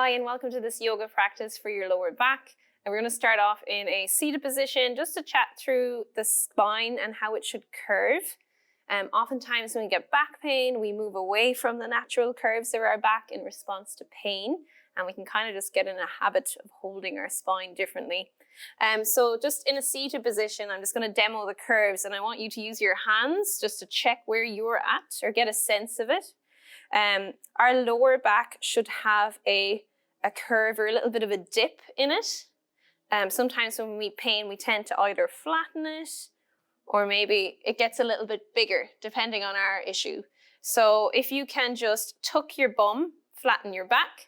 Hi, and welcome to this yoga practice for your lower back. And we're going to start off in a seated position just to chat through the spine and how it should curve. Oftentimes when we get back pain, we move away from the natural curves of our back in response to pain, and we can kind of just get in a habit of holding our spine differently. So just in a seated position, I'm just going to demo the curves, and I want you to use your hands just to check where you're at or get a sense of it. Our lower back should have a curve or a little bit of a dip in it. Sometimes when we pain, we tend to either flatten it or maybe it gets a little bit bigger depending on our issue. So if you can just tuck your bum, flatten your back,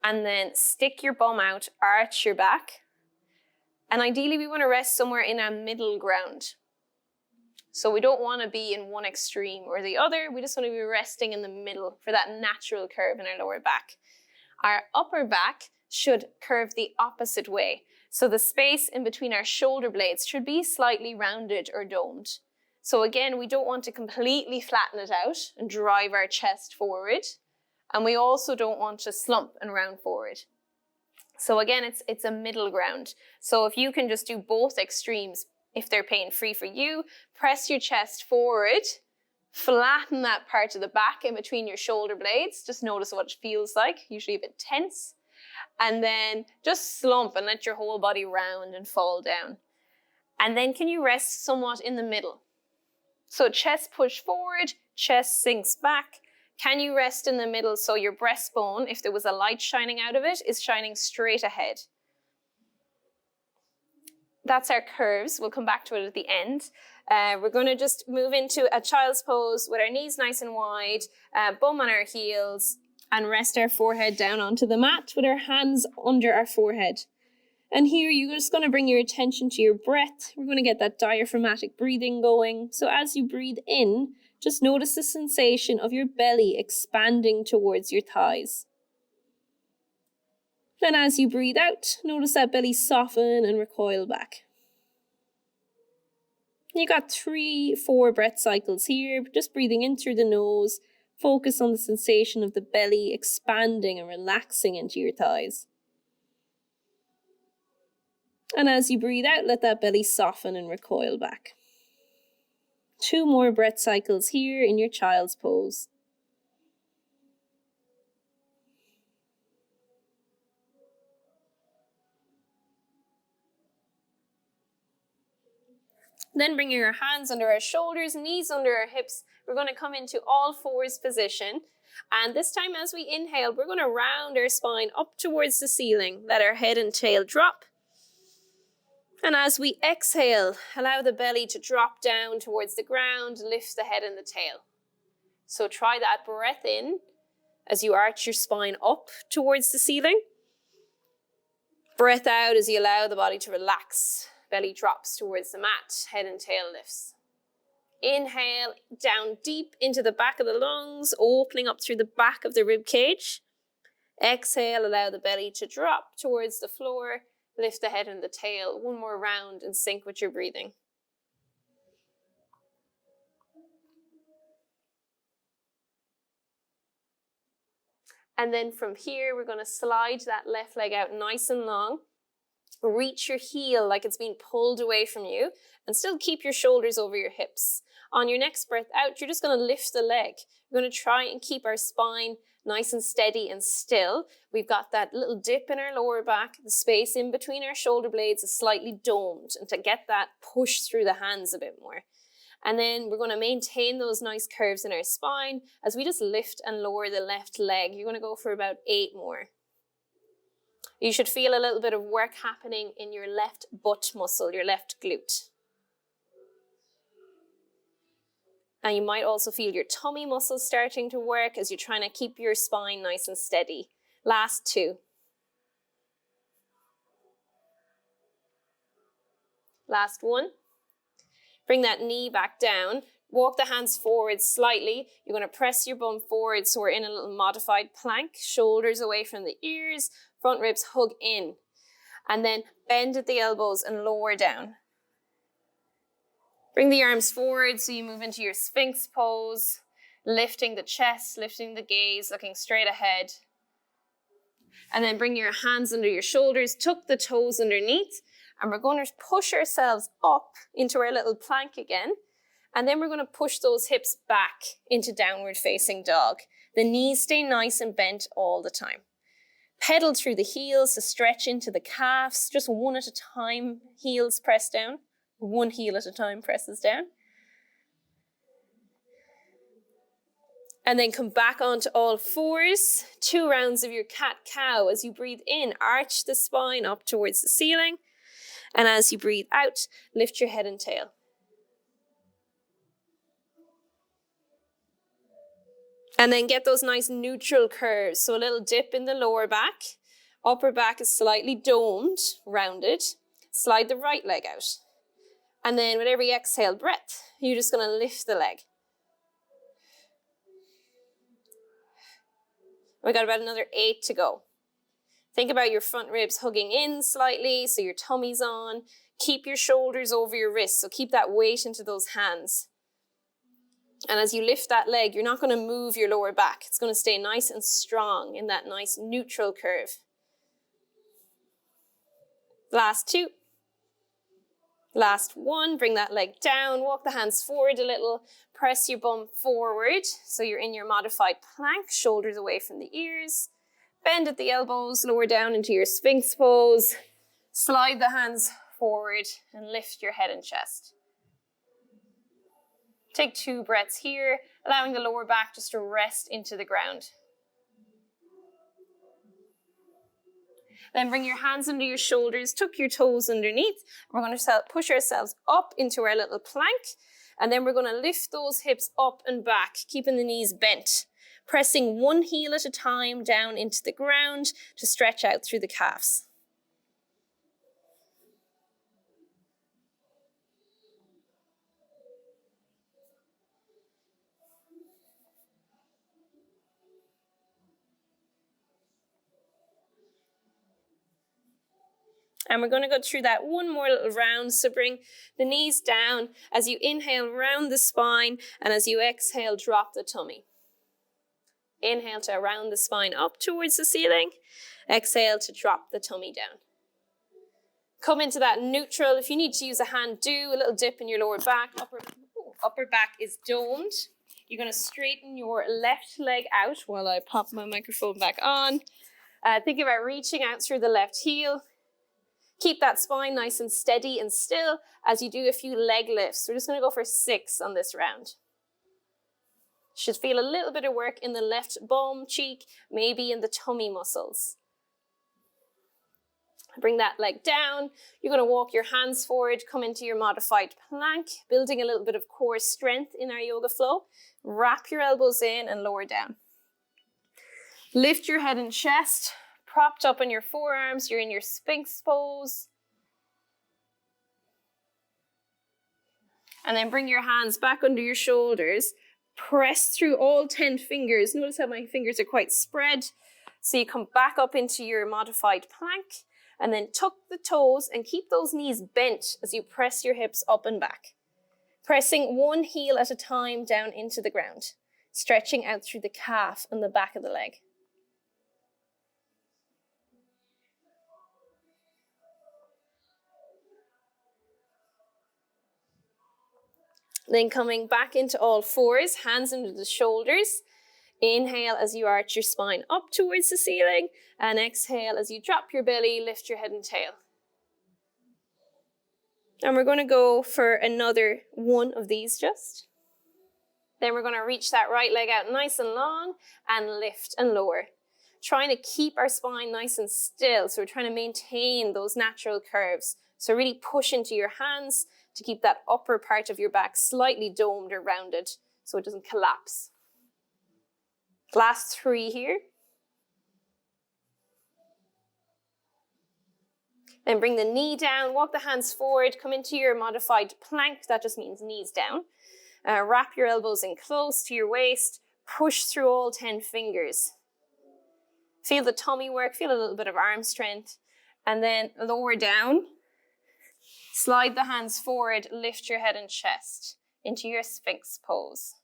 and then stick your bum out, arch your back. And ideally we want to rest somewhere in a middle ground. So we don't want to be in one extreme or the other. We just want to be resting in the middle for that natural curve in our lower back. Our upper back should curve the opposite way. So the space in between our shoulder blades should be slightly rounded or domed. So again, we don't want to completely flatten it out and drive our chest forward. And we also don't want to slump and round forward. So again, it's a middle ground. So if you can just do both extremes, if they're pain-free for you, press your chest forward, flatten that part of the back in between your shoulder blades. Just notice what it feels like, usually a bit tense. And then just slump and let your whole body round and fall down. And then can you rest somewhat in the middle? So chest push forward, chest sinks back. Can you rest in the middle so your breastbone, if there was a light shining out of it, is shining straight ahead? That's our curves. We'll come back to it at the end. We're going to just move into a child's pose with our knees nice and wide, bum on our heels, and rest our forehead down onto the mat with our hands under our forehead. And here you're just going to bring your attention to your breath. We're going to get that diaphragmatic breathing going. So as you breathe in, just notice the sensation of your belly expanding towards your thighs. And as you breathe out, notice that belly soften and recoil back. You got 3-4 breath cycles here, just breathing in through the nose. Focus on the sensation of the belly expanding and relaxing into your thighs. And as you breathe out, let that belly soften and recoil back. 2 more breath cycles here in your child's pose. Then bring your hands under our shoulders, knees under our hips. We're going to come into all fours position. And this time as we inhale, we're going to round our spine up towards the ceiling. Let our head and tail drop. And as we exhale, allow the belly to drop down towards the ground, lift the head and the tail. So try that breath in as you arch your spine up towards the ceiling. Breath out as you allow the body to relax. Belly drops towards the mat, head and tail lifts. Inhale, down deep into the back of the lungs, opening up through the back of the rib cage. Exhale, allow the belly to drop towards the floor, lift the head and the tail. 1 more round and sync with your breathing. And then from here, we're going to slide that left leg out nice and long. Reach your heel like it's being pulled away from you and still keep your shoulders over your hips. On your next breath out, you're just going to lift the leg. We're going to try and keep our spine nice and steady and still. We've got that little dip in our lower back. The space in between our shoulder blades is slightly domed, and to get that push through the hands a bit more. And then we're going to maintain those nice curves in our spine as we just lift and lower the left leg. You're going to go for about 8 more. You should feel a little bit of work happening in your left butt muscle, your left glute. And you might also feel your tummy muscles starting to work as you're trying to keep your spine nice and steady. Last 2. Last 1. Bring that knee back down. Walk the hands forward slightly. You're going to press your bum forward so we're in a little modified plank. Shoulders away from the ears. Front ribs hug in. And then bend at the elbows and lower down. Bring the arms forward so you move into your Sphinx pose. Lifting the chest, lifting the gaze, looking straight ahead. And then bring your hands under your shoulders, tuck the toes underneath, and we're going to push ourselves up into our little plank again. And then we're going to push those hips back into downward facing dog. The knees stay nice and bent all the time. Pedal through the heels to stretch into the calves, just one at a time, heels press down. One heel at a time presses down. And then come back onto all fours. 2 rounds of your cat-cow. As you breathe in, arch the spine up towards the ceiling. And as you breathe out, lift your head and tail. And then get those nice neutral curves. So a little dip in the lower back. Upper back is slightly domed, rounded. Slide the right leg out. And then with every exhale breath, you're just going to lift the leg. We got about another 8 to go. Think about your front ribs hugging in slightly so your tummy's on. Keep your shoulders over your wrists, so keep that weight into those hands. And as you lift that leg, you're not going to move your lower back. It's going to stay nice and strong in that nice neutral curve. Last 2. Last 1. Bring that leg down. Walk the hands forward a little. Press your bum forward so you're in your modified plank. Shoulders away from the ears. Bend at the elbows. Lower down into your Sphinx pose. Slide the hands forward and lift your head and chest. Take 2 breaths here, allowing the lower back just to rest into the ground. Then bring your hands under your shoulders, tuck your toes underneath. We're going to push ourselves up into our little plank, and then we're going to lift those hips up and back, keeping the knees bent, pressing one heel at a time down into the ground to stretch out through the calves. And we're going to go through that one more little round. So bring the knees down as you inhale, round the spine, and as you exhale, drop the tummy. Inhale to round the spine up towards the ceiling. Exhale to drop the tummy down. Come into that neutral. If you need to use a hand, do a little dip in your lower back. Upper back is domed. You're going to straighten your left leg out while I pop my microphone back on. Think about reaching out through the left heel. Keep that spine nice and steady and still as you do a few leg lifts. We're just going to go for 6 on this round. Should feel a little bit of work in the left bum cheek, maybe in the tummy muscles. Bring that leg down. You're going to walk your hands forward, come into your modified plank, building a little bit of core strength in our yoga flow. Wrap your elbows in and lower down. Lift your head and chest. Propped up on your forearms, you're in your Sphinx pose. And then bring your hands back under your shoulders. Press through all 10 fingers. Notice how my fingers are quite spread. So you come back up into your modified plank and then tuck the toes and keep those knees bent as you press your hips up and back. Pressing one heel at a time down into the ground. Stretching out through the calf and the back of the leg. Then coming back into all fours, hands under the shoulders. Inhale as you arch your spine up towards the ceiling. And exhale as you drop your belly, lift your head and tail. And we're going to go for another 1 of these just. Then we're going to reach that right leg out nice and long and lift and lower. Trying to keep our spine nice and still. So we're trying to maintain those natural curves. So really push into your hands to keep that upper part of your back slightly domed or rounded so it doesn't collapse. Last 3 here. Then bring the knee down, walk the hands forward, come into your modified plank. That just means knees down. Wrap your elbows in close to your waist. Push through all 10 fingers. Feel the tummy work, feel a little bit of arm strength. And then lower down. Slide the hands forward, lift your head and chest into your Sphinx pose.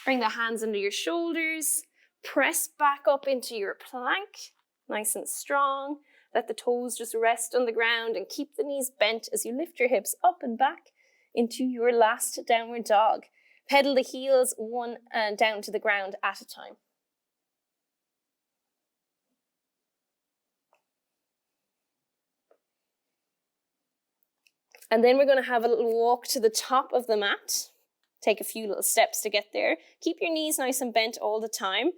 Bring the hands under your shoulders. Press back up into your plank, nice and strong. Let the toes just rest on the ground and keep the knees bent as you lift your hips up and back into your last downward dog. Pedal the heels one and down to the ground at a time. And then we're going to have a little walk to the top of the mat. Take a few little steps to get there. Keep your knees nice and bent all the time.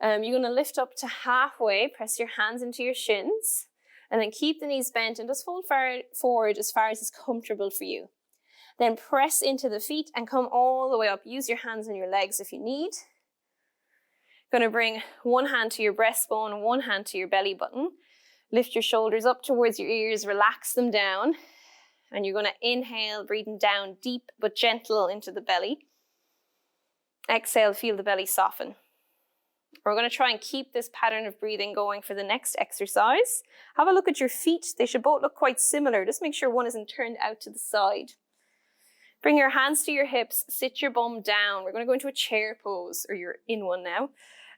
You're going to lift up to halfway, press your hands into your shins, and then keep the knees bent and just fold forward as far as is comfortable for you. Then press into the feet and come all the way up. Use your hands on your legs if you need. Going to bring one hand to your breastbone and one hand to your belly button. Lift your shoulders up towards your ears, relax them down. And you're going to inhale, breathing down deep but gentle into the belly. Exhale, feel the belly soften. We're going to try and keep this pattern of breathing going for the next exercise. Have a look at your feet. They should both look quite similar. Just make sure one isn't turned out to the side. Bring your hands to your hips. Sit your bum down. We're going to go into a chair pose, or you're in one now.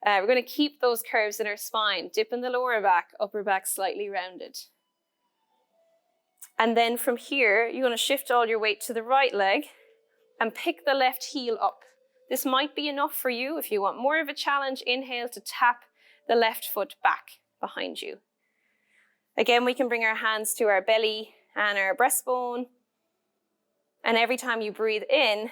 We're going to keep those curves in our spine. Dip in the lower back, upper back slightly rounded. And then from here, you're going to shift all your weight to the right leg and pick the left heel up. This might be enough for you. If you want more of a challenge, inhale to tap the left foot back behind you. Again, we can bring our hands to our belly and our breastbone. And every time you breathe in,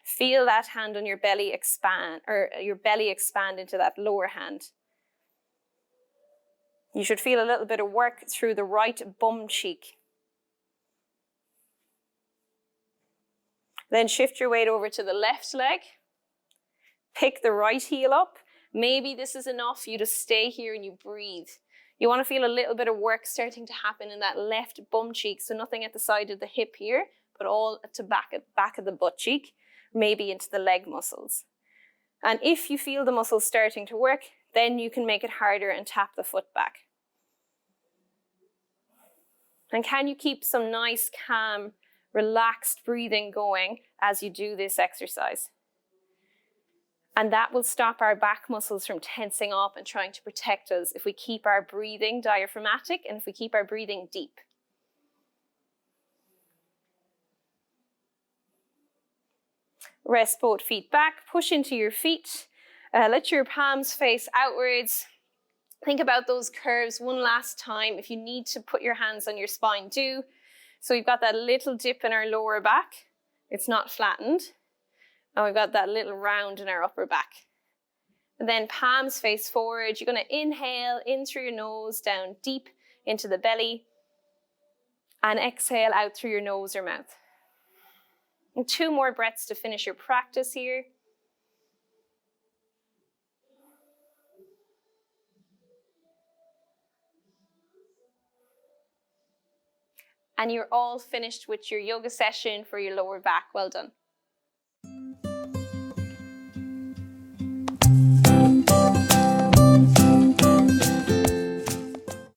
feel that hand on your belly expand, or your belly expand into that lower hand. You should feel a little bit of work through the right bum cheek. Then shift your weight over to the left leg. Pick the right heel up. Maybe this is enough. You just stay here and you breathe. You want to feel a little bit of work starting to happen in that left bum cheek. So nothing at the side of the hip here, but all to back of the butt cheek, maybe into the leg muscles. And if you feel the muscles starting to work, then you can make it harder and tap the foot back. And can you keep some nice, calm, relaxed breathing going as you do this exercise? And that will stop our back muscles from tensing up and trying to protect us if we keep our breathing diaphragmatic and if we keep our breathing deep. Rest both feet back, push into your feet, let your palms face outwards. Think about those curves one last time. If you need to put your hands on your spine, do. So we've got that little dip in our lower back. It's not flattened. And we've got that little round in our upper back. And then palms face forward. You're going to inhale in through your nose, down deep into the belly. And exhale out through your nose or mouth. And 2 more breaths to finish your practice here. And you're all finished with your yoga session for your lower back. Well done.